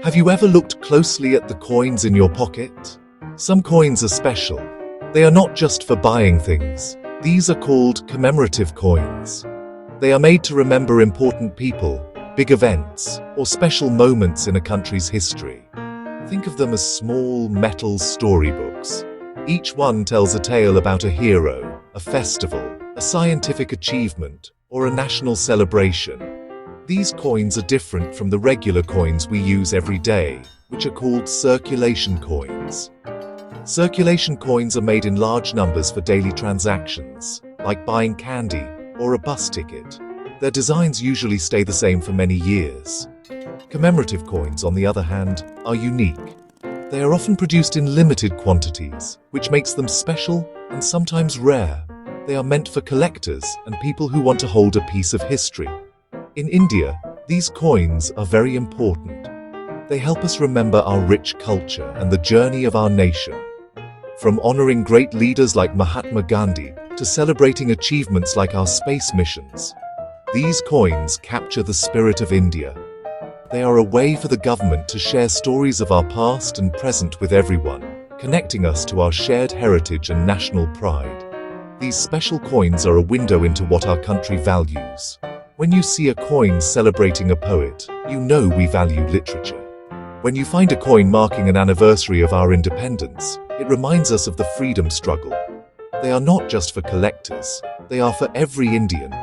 Have you ever looked closely at the coins in your pocket? Some coins are special. They are not just for buying things. These are called commemorative coins. They are made to remember important people, big events, or special moments in a country's history. Think of them as small metal storybooks. Each one tells a tale about a hero, a festival, a scientific achievement, or a national celebration. These coins are different from the regular coins we use every day, which are called circulation coins. Circulation coins are made in large numbers for daily transactions, like buying candy or a bus ticket. Their designs usually stay the same for many years. Commemorative coins, on the other hand, are unique. They are often produced in limited quantities, which makes them special and sometimes rare. They are meant for collectors and people who want to hold a piece of history. In India, these coins are very important. They help us remember our rich culture and the journey of our nation. From honoring great leaders like Mahatma Gandhi to celebrating achievements like our space missions, these coins capture the spirit of India. They are a way for the government to share stories of our past and present with everyone, connecting us to our shared heritage and national pride. These special coins are a window into what our country values. When you see a coin celebrating a poet, you know we value literature. When you find a coin marking an anniversary of our independence, it reminds us of the freedom struggle. They are not just for collectors, they are for every Indian.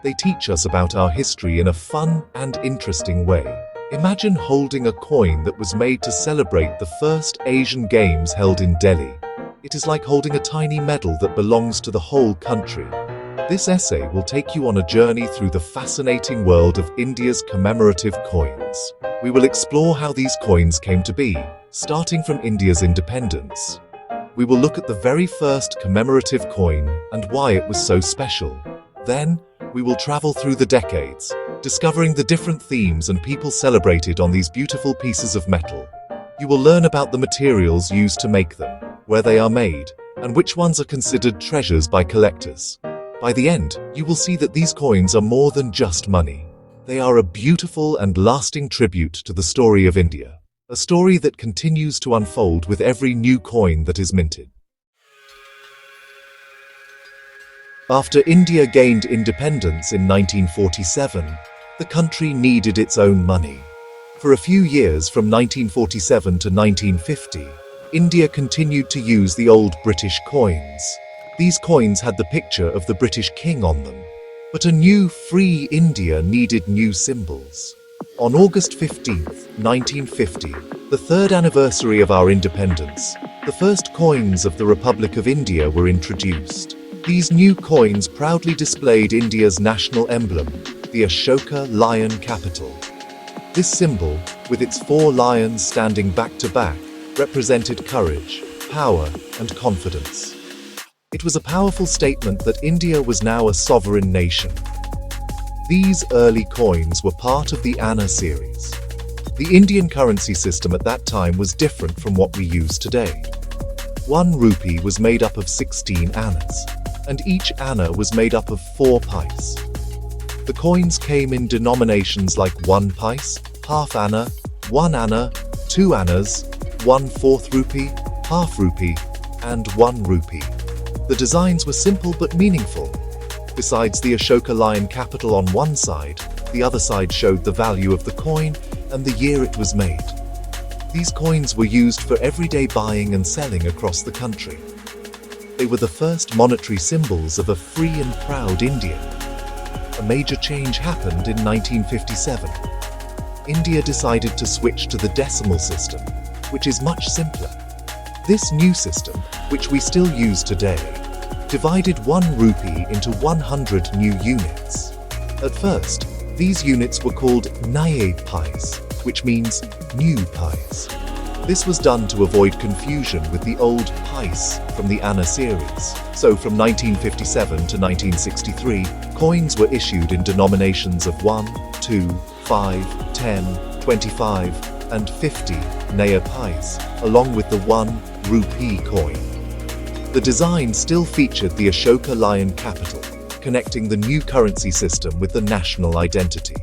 They teach us about our history in a fun and interesting way. Imagine holding a coin that was made to celebrate the first Asian Games held in Delhi. It is like holding a tiny medal that belongs to the whole country. This essay will take you on a journey through the fascinating world of India's commemorative coins. We will explore how these coins came to be, starting from India's independence. We will look at the very first commemorative coin and why it was so special. Then, we will travel through the decades, discovering the different themes and people celebrated on these beautiful pieces of metal. You will learn about the materials used to make them, where they are made, and which ones are considered treasures by collectors. By the end, you will see that these coins are more than just money. They are a beautiful and lasting tribute to the story of India, a story that continues to unfold with every new coin that is minted. After India gained independence in 1947, the country needed its own money. For a few years from 1947 to 1950, India continued to use the old British coins. These coins had the picture of the British king on them. But a new, free India needed new symbols. On August 15, 1950, the third anniversary of our independence, the first coins of the Republic of India were introduced. These new coins proudly displayed India's national emblem, the Ashoka lion capital. This symbol, with its 4 lions standing back to back, represented courage, power, and confidence. It was a powerful statement that India was now a sovereign nation. These early coins were part of the Anna series. The Indian currency system at that time was different from what we use today. 1 rupee was made up of 16 annas, and each anna was made up of 4 pice. The coins came in denominations like 1 pice, half anna, 1 anna, 2 annas, 1/4 rupee, half rupee, and 1 rupee. The designs were simple but meaningful. Besides the Ashoka lion capital on one side, the other side showed the value of the coin and the year it was made. These coins were used for everyday buying and selling across the country. They were the first monetary symbols of a free and proud India. A major change happened in 1957. India decided to switch to the decimal system, which is much simpler. This new system, which we still use today, divided 1 rupee into 100 new units. At first, these units were called Naye pice, which means new pice. This was done to avoid confusion with the old pice from the Anna series. So from 1957 to 1963, coins were issued in denominations of 1, 2, 5, 10, 25, and 50 Naya pice, along with the 1 rupee coin. The design still featured the Ashoka lion capital, connecting the new currency system with the national identity.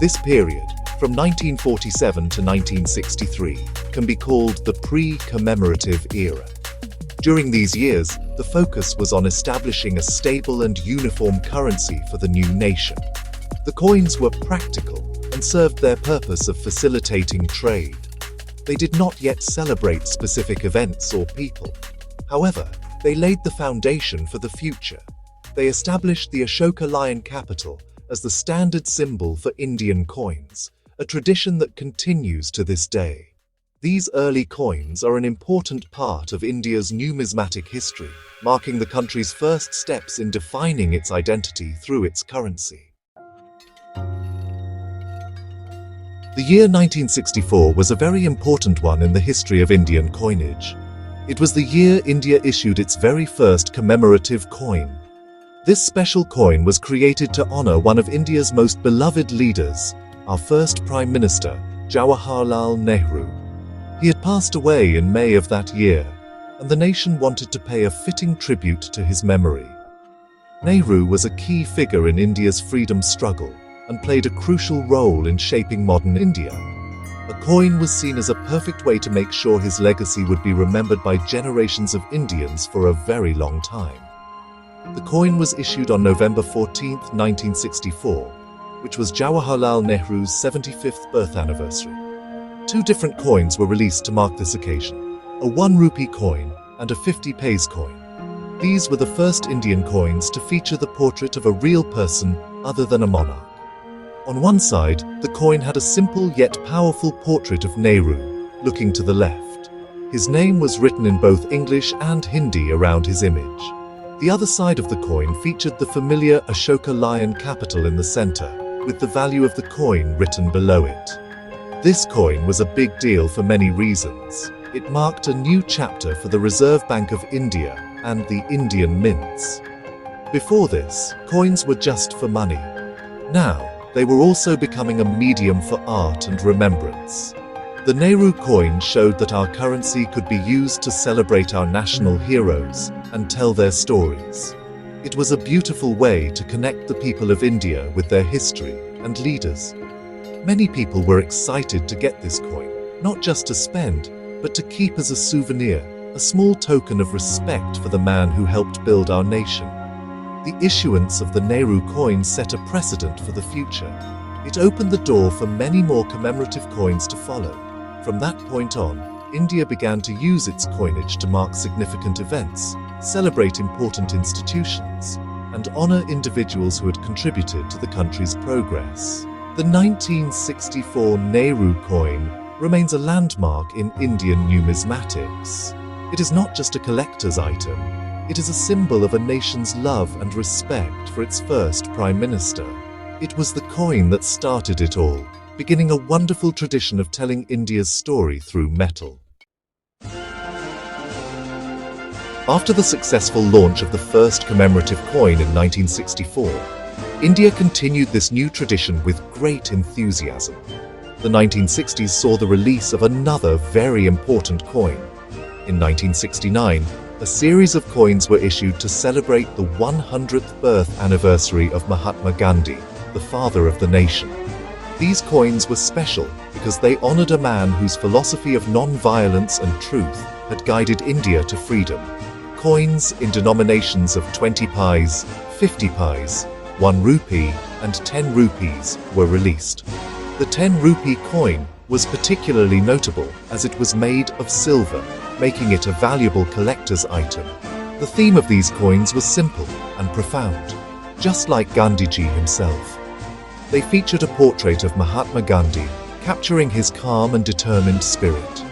This period, from 1947 to 1963, can be called the pre-commemorative era. During these years, the focus was on establishing a stable and uniform currency for the new nation. The coins were practical and served their purpose of facilitating trade. They did not yet celebrate specific events or people. However, they laid the foundation for the future. They established the Ashoka lion capital as the standard symbol for Indian coins, a tradition that continues to this day. These early coins are an important part of India's numismatic history, marking the country's first steps in defining its identity through its currency. The year 1964 was a very important one in the history of Indian coinage. It was the year India issued its very first commemorative coin. This special coin was created to honor one of India's most beloved leaders, our first Prime Minister, Jawaharlal Nehru. He had passed away in May of that year, and the nation wanted to pay a fitting tribute to his memory. Nehru was a key figure in India's freedom struggle and played a crucial role in shaping modern India. A coin was seen as a perfect way to make sure his legacy would be remembered by generations of Indians for a very long time. The coin was issued on November 14, 1964, which was Jawaharlal Nehru's 75th birth anniversary. Two different coins were released to mark this occasion, a 1 rupee coin and a 50 paise coin. These were the first Indian coins to feature the portrait of a real person other than a monarch. On one side, the coin had a simple yet powerful portrait of Nehru, looking to the left. His name was written in both English and Hindi around his image. The other side of the coin featured the familiar Ashoka lion capital in the center, with the value of the coin written below it. This coin was a big deal for many reasons. It marked a new chapter for the Reserve Bank of India and the Indian mints. Before this, coins were just for money. Now, they were also becoming a medium for art and remembrance. The Nehru coin showed that our currency could be used to celebrate our national heroes and tell their stories. It was a beautiful way to connect the people of India with their history and leaders. Many people were excited to get this coin, not just to spend, but to keep as a souvenir, a small token of respect for the man who helped build our nation. The issuance of the Nehru coin set a precedent for the future. It opened the door for many more commemorative coins to follow. From that point on, India began to use its coinage to mark significant events, celebrate important institutions, and honor individuals who had contributed to the country's progress. The 1964 Nehru coin remains a landmark in Indian numismatics. It is not just a collector's item, it is a symbol of a nation's love and respect for its first Prime Minister. It was the coin that started it all, beginning a wonderful tradition of telling India's story through metal. After the successful launch of the first commemorative coin in 1964, India continued this new tradition with great enthusiasm. The 1960s saw the release of another very important coin. In 1969, a series of coins were issued to celebrate the 100th birth anniversary of Mahatma Gandhi, the father of the nation. These coins were special because they honored a man whose philosophy of non-violence and truth had guided India to freedom. Coins in denominations of 20 paise, 50 paise, 1 rupee, and 10 rupees were released. The 10 rupee coin was particularly notable as it was made of silver, making it a valuable collector's item. The theme of these coins was simple and profound, just like Gandhiji himself. They featured a portrait of Mahatma Gandhi, capturing his calm and determined spirit.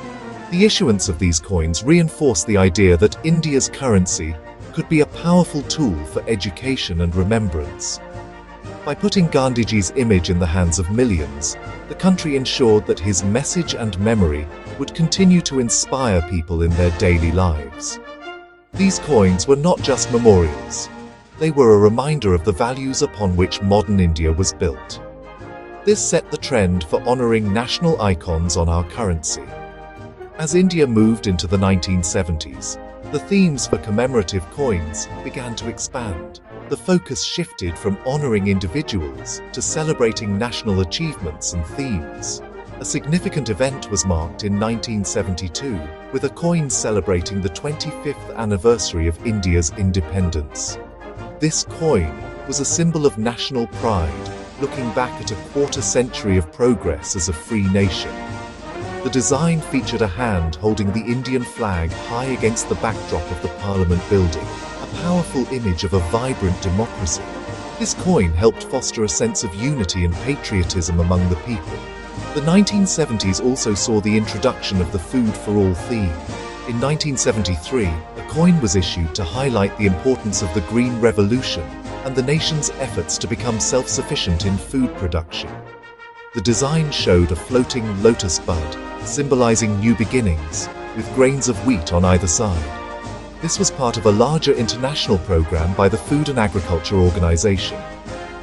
The issuance of these coins reinforced the idea that India's currency could be a powerful tool for education and remembrance. By putting Gandhiji's image in the hands of millions, the country ensured that his message and memory would continue to inspire people in their daily lives. These coins were not just memorials. They were a reminder of the values upon which modern India was built. This set the trend for honoring national icons on our currency. As India moved into the 1970s, the themes for commemorative coins began to expand. the focus shifted from honoring individuals to celebrating national achievements and themes. A significant event was marked in 1972 with a coin celebrating the 25th anniversary of India's independence. This coin was a symbol of national pride, looking back at a quarter-century of progress as a free nation. The design featured a hand holding the Indian flag high against the backdrop of the Parliament building, a powerful image of a vibrant democracy. This coin helped foster a sense of unity and patriotism among the people. The 1970s also saw the introduction of the Food for All theme. In 1973, a coin was issued to highlight the importance of the Green Revolution and the nation's efforts to become self-sufficient in food production. The design showed a floating lotus bud, symbolizing new beginnings, with grains of wheat on either side. This was part of a larger international program by the Food and Agriculture Organization.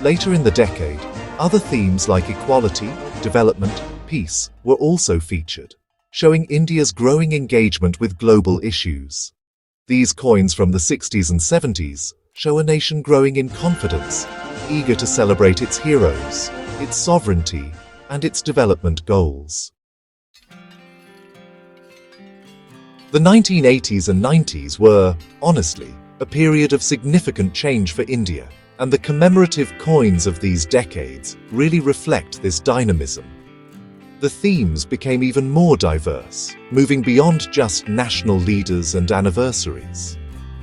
Later in the decade, other themes like equality, development, peace were also featured, showing India's growing engagement with global issues. These coins from the 60s and 70s show a nation growing in confidence, eager to celebrate its heroes, its sovereignty, and its development goals. The 1980s and 90s were, honestly, a period of significant change for India, and the commemorative coins of these decades really reflect this dynamism. The themes became even more diverse, moving beyond just national leaders and anniversaries.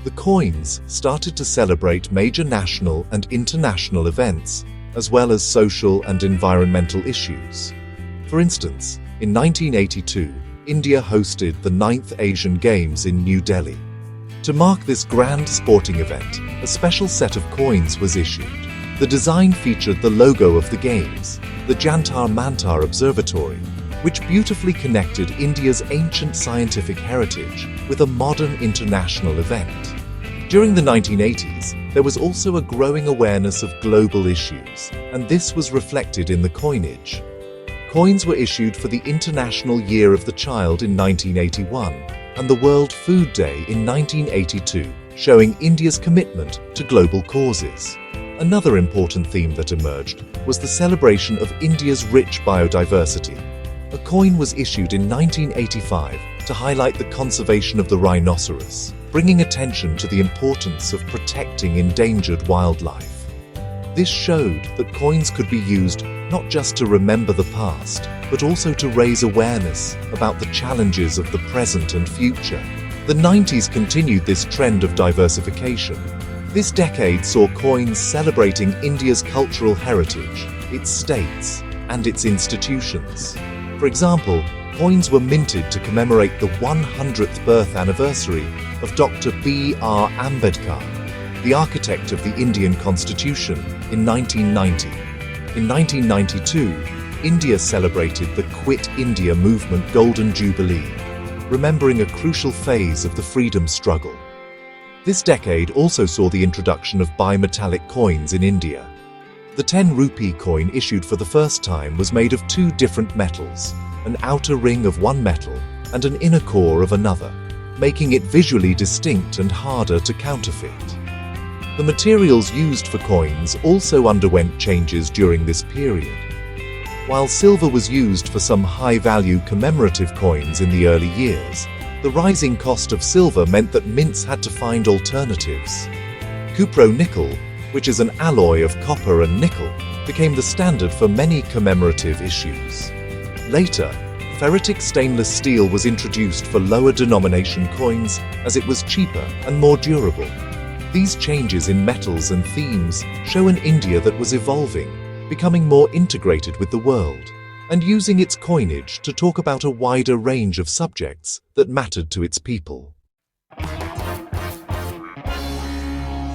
The coins started to celebrate major national and international events, as well as social and environmental issues. For instance, in 1982, India hosted the 9th Asian Games in New Delhi. To mark this grand sporting event, a special set of coins was issued. The design featured the logo of the Games, the Jantar Mantar Observatory, which beautifully connected India's ancient scientific heritage with a modern international event. During the 1980s, there was also a growing awareness of global issues, and this was reflected in the coinage. Coins were issued for the International Year of the Child in 1981 and the World Food Day in 1982, showing India's commitment to global causes. Another important theme that emerged was the celebration of India's rich biodiversity. A coin was issued in 1985 to highlight the conservation of the rhinoceros, bringing attention to the importance of protecting endangered wildlife. This showed that coins could be used not just to remember the past, but also to raise awareness about the challenges of the present and future. The 90s continued this trend of diversification. This decade saw coins celebrating India's cultural heritage, its states, and its institutions. For example, coins were minted to commemorate the 100th birth anniversary of Dr. B.R. Ambedkar, the architect of the Indian Constitution, in 1990. In 1992, India celebrated the Quit India Movement Golden Jubilee, remembering a crucial phase of the freedom struggle. This decade also saw the introduction of bimetallic coins in India. The 10 rupee coin issued for the first time was made of two different metals, an outer ring of one metal and an inner core of another, making it visually distinct and harder to counterfeit. The materials used for coins also underwent changes during this period. While silver was used for some high-value commemorative coins in the early years, the rising cost of silver meant that mints had to find alternatives. Cupro-nickel, which is an alloy of copper and nickel, became the standard for many commemorative issues. Later, ferritic stainless steel was introduced for lower denomination coins as it was cheaper and more durable. These changes in metals and themes show an India that was evolving, becoming more integrated with the world, and using its coinage to talk about a wider range of subjects that mattered to its people.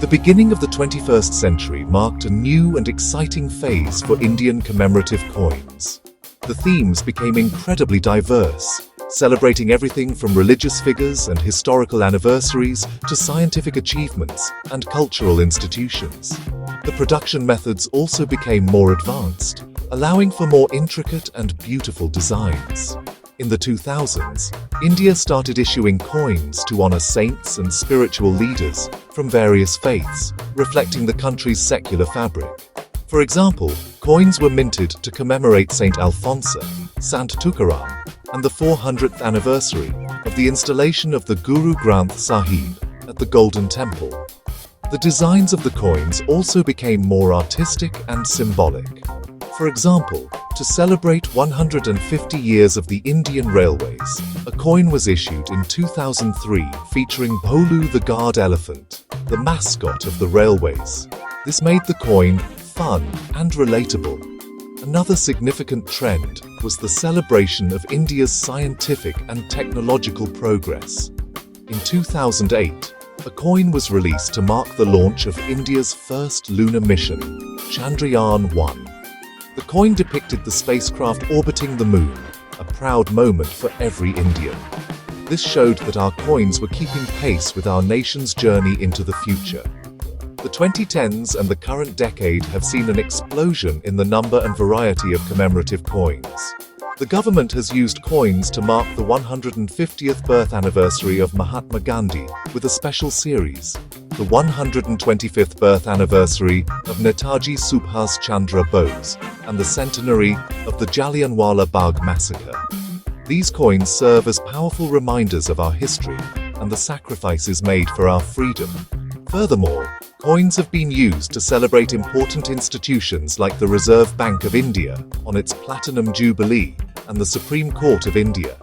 The beginning of the 21st century marked a new and exciting phase for Indian commemorative coins. The themes became incredibly diverse, celebrating everything from religious figures and historical anniversaries to scientific achievements and cultural institutions. The production methods also became more advanced, allowing for more intricate and beautiful designs. In the 2000s, India started issuing coins to honor saints and spiritual leaders from various faiths, reflecting the country's secular fabric. For example, coins were minted to commemorate Saint Alphonse, Sant Tukaram, and the 400th anniversary of the installation of the Guru Granth Sahib at the Golden Temple. The designs of the coins also became more artistic and symbolic. For example, to celebrate 150 years of the Indian Railways, a coin was issued in 2003 featuring Bholu the guard elephant, the mascot of the railways. This made the coin fun and relatable. Another significant trend was the celebration of India's scientific and technological progress. In 2008, a coin was released to mark the launch of India's first lunar mission, Chandrayaan-1. The coin depicted the spacecraft orbiting the moon, a proud moment for every Indian. This showed that our coins were keeping pace with our nation's journey into the future. The 2010s and the current decade have seen an explosion in the number and variety of commemorative coins. The government has used coins to mark the 150th birth anniversary of Mahatma Gandhi with a special series, the 125th birth anniversary of Netaji Subhas Chandra Bose, and the centenary of the Jallianwala Bagh massacre. These coins serve as powerful reminders of our history and the sacrifices made for our freedom. Furthermore, coins have been used to celebrate important institutions like the Reserve Bank of India on its Platinum Jubilee and the Supreme Court of India.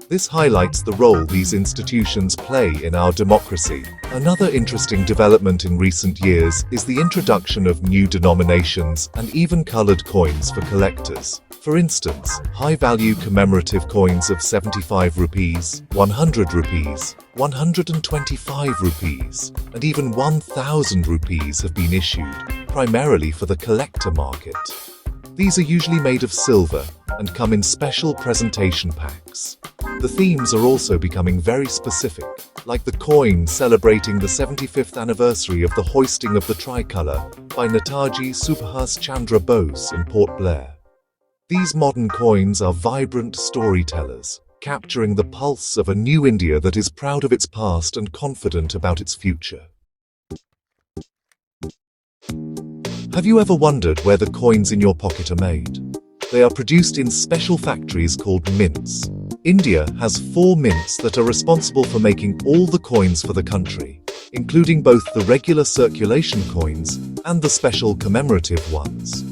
This highlights the role these institutions play in our democracy. Another interesting development in recent years is the introduction of new denominations and even colored coins for collectors. For instance, high-value commemorative coins of 75 rupees, 100 rupees, 125 rupees, and even 1000 rupees have been issued, primarily for the collector market. These are usually made of silver and come in special presentation packs. The themes are also becoming very specific, like the coin celebrating the 75th anniversary of the hoisting of the tricolour by Netaji Subhas Chandra Bose in Port Blair. These modern coins are vibrant storytellers, capturing the pulse of a new India that is proud of its past and confident about its future. Have you ever wondered where the coins in your pocket are made? They are produced in special factories called mints. India has 4 mints that are responsible for making all the coins for the country, including both the regular circulation coins and the special commemorative ones.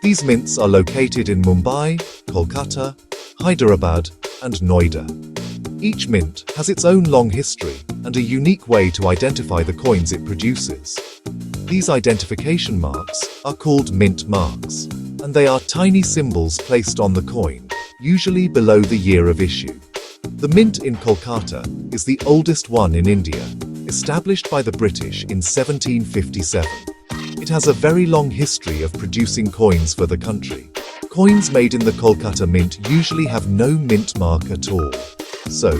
These mints are located in Mumbai, Kolkata, Hyderabad, and Noida. Each mint has its own long history and a unique way to identify the coins it produces. These identification marks are called mint marks, and they are tiny symbols placed on the coin, usually below the year of issue. The mint in Kolkata is the oldest one in India, established by the British in 1757. It has a very long history of producing coins for the country. Coins made in the Kolkata Mint usually have no mint mark at all. So,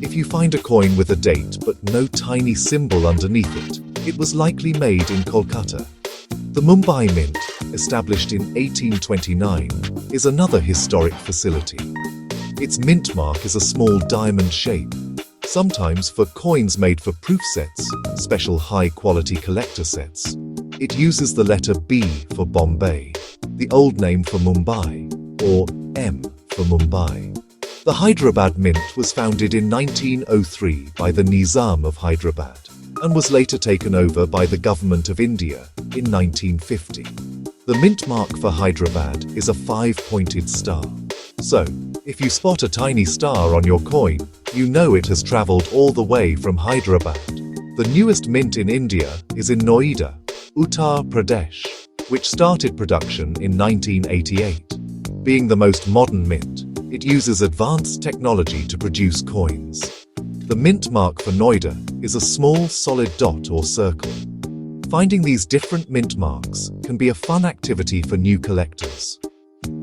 if you find a coin with a date but no tiny symbol underneath it, it was likely made in Kolkata. The Mumbai Mint, established in 1829, is another historic facility. Its mint mark is a small diamond shape, sometimes for coins made for proof sets, special high-quality collector sets. It uses the letter B for Bombay, the old name for Mumbai, or M for Mumbai. The Hyderabad Mint was founded in 1903 by the Nizam of Hyderabad and was later taken over by the Government of India in 1950. The mint mark for Hyderabad is a 5-pointed star. So, if you spot a tiny star on your coin, you know it has travelled all the way from Hyderabad. The newest mint in India is in Noida, Uttar Pradesh, which started production in 1988. Being the most modern mint, it uses advanced technology to produce coins. The mint mark for Noida is a small solid dot or circle. Finding these different mint marks can be a fun activity for new collectors.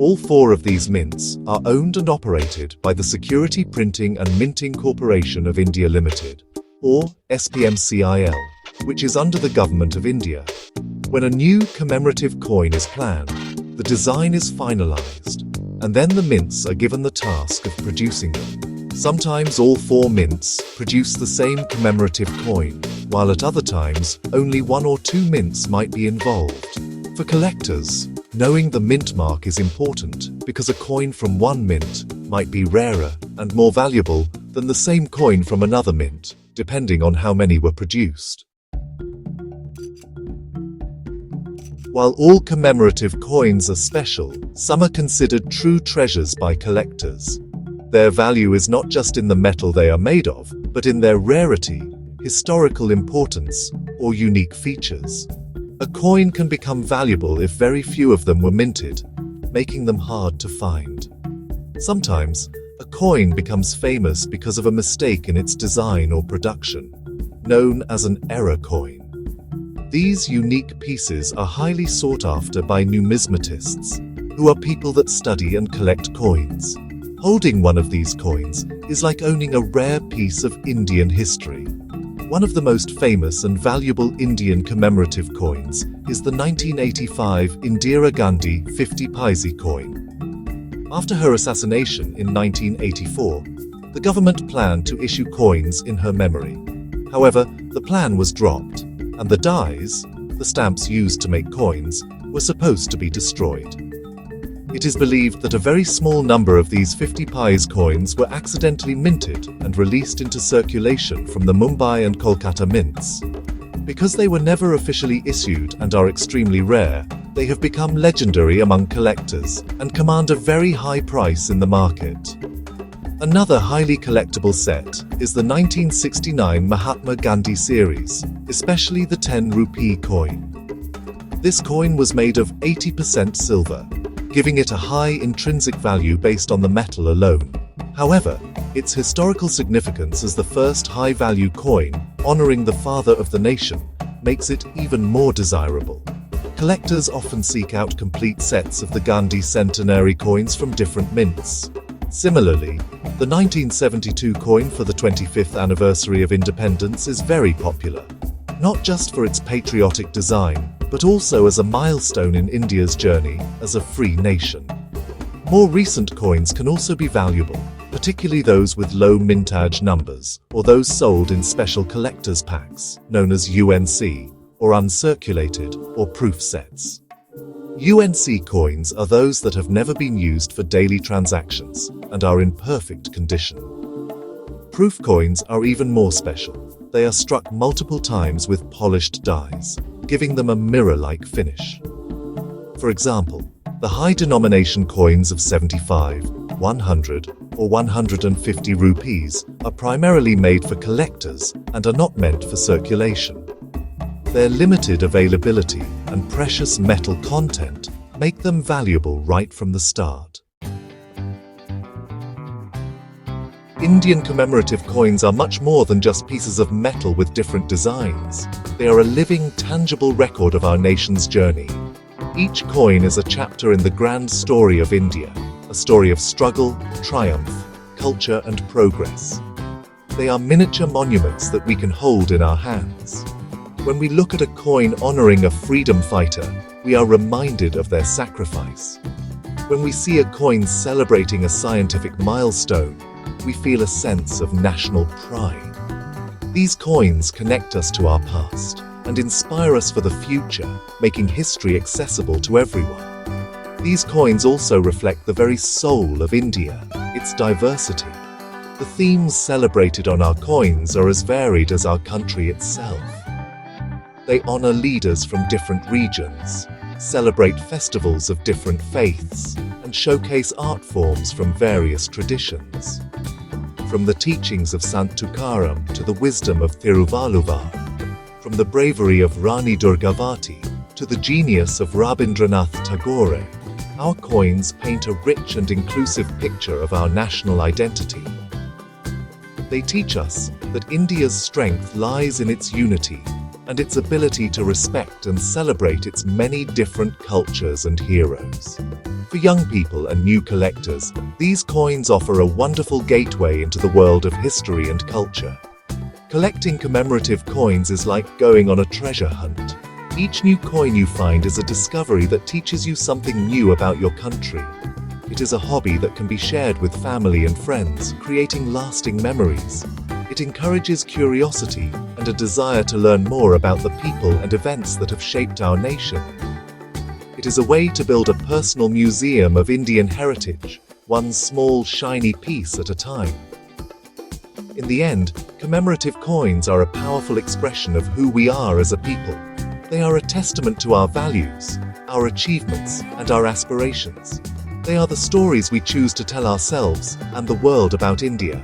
All 4 of these mints are owned and operated by the Security Printing and Minting Corporation of India Limited, or SPMCIL, which is under the Government of India. When a new commemorative coin is planned, the design is finalized. and then the mints are given the task of producing them. Sometimes all 4 mints produce the same commemorative coin, while at other times only 1 or 2 mints might be involved. For collectors, knowing the mint mark is important because a coin from one mint might be rarer and more valuable than the same coin from another mint, depending on how many were produced. While all commemorative coins are special, some are considered true treasures by collectors. Their value is not just in the metal they are made of, but in their rarity, historical importance, or unique features. A coin can become valuable if very few of them were minted, making them hard to find. Sometimes, a coin becomes famous because of a mistake in its design or production, known as an error coin. These unique pieces are highly sought after by numismatists, who are people that study and collect coins. Holding one of these coins is like owning a rare piece of Indian history. One of the most famous and valuable Indian commemorative coins is the 1985 Indira Gandhi 50 paise coin. After her assassination in 1984, the government planned to issue coins in her memory. However, the plan was dropped, and the dies, the stamps used to make coins, were supposed to be destroyed. It is believed that a very small number of these 50 paise coins were accidentally minted and released into circulation from the Mumbai and Kolkata mints. Because they were never officially issued and are extremely rare, they have become legendary among collectors and command a very high price in the market. Another highly collectible set is the 1969 Mahatma Gandhi series, especially the 10 rupee coin. This coin was made of 80% silver, giving it a high intrinsic value based on the metal alone. However, its historical significance as the first high-value coin, honoring the father of the nation, makes it even more desirable. Collectors often seek out complete sets of the Gandhi centenary coins from different mints. Similarly, the 1972 coin for the 25th anniversary of independence is very popular, not just for its patriotic design, but also as a milestone in India's journey as a free nation. More recent coins can also be valuable, particularly those with low mintage numbers, or those sold in special collector's packs, known as UNC, or uncirculated, or proof sets. UNC coins are those that have never been used for daily transactions and are in perfect condition. Proof coins are even more special. They are struck multiple times with polished dies, giving them a mirror-like finish. For example, the high-denomination coins of 75, 100, or 150 rupees are primarily made for collectors and are not meant for circulation. Their limited availability and precious metal content make them valuable right from the start. Indian commemorative coins are much more than just pieces of metal with different designs. They are a living, tangible record of our nation's journey. Each coin is a chapter in the grand story of India, a story of struggle, triumph, culture, and progress. They are miniature monuments that we can hold in our hands. When we look at a coin honoring a freedom fighter, we are reminded of their sacrifice. When we see a coin celebrating a scientific milestone, we feel a sense of national pride. These coins connect us to our past and inspire us for the future, making history accessible to everyone. These coins also reflect the very soul of India, its diversity. The themes celebrated on our coins are as varied as our country itself. They honor leaders from different regions, celebrate festivals of different faiths, and showcase art forms from various traditions. From the teachings of Sant Tukaram to the wisdom of Thiruvalluvar, from the bravery of Rani Durgavati to the genius of Rabindranath Tagore, our coins paint a rich and inclusive picture of our national identity. They teach us that India's strength lies in its unity and its ability to respect and celebrate its many different cultures and heroes. For young people and new collectors, these coins offer a wonderful gateway into the world of history and culture. Collecting commemorative coins is like going on a treasure hunt. Each new coin you find is a discovery that teaches you something new about your country. It is a hobby that can be shared with family and friends, creating lasting memories. It encourages curiosity and a desire to learn more about the people and events that have shaped our nation. It is a way to build a personal museum of Indian heritage, one small, shiny piece at a time. In the end, commemorative coins are a powerful expression of who we are as a people. They are a testament to our values, our achievements, and our aspirations. They are the stories we choose to tell ourselves and the world about India.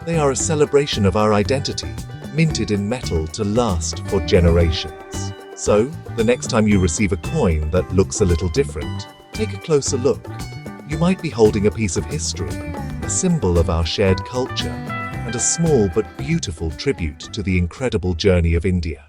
They are a celebration of our identity, minted in metal to last for generations. So, the next time you receive a coin that looks a little different, take a closer look. You might be holding a piece of history, a symbol of our shared culture, and a small but beautiful tribute to the incredible journey of India.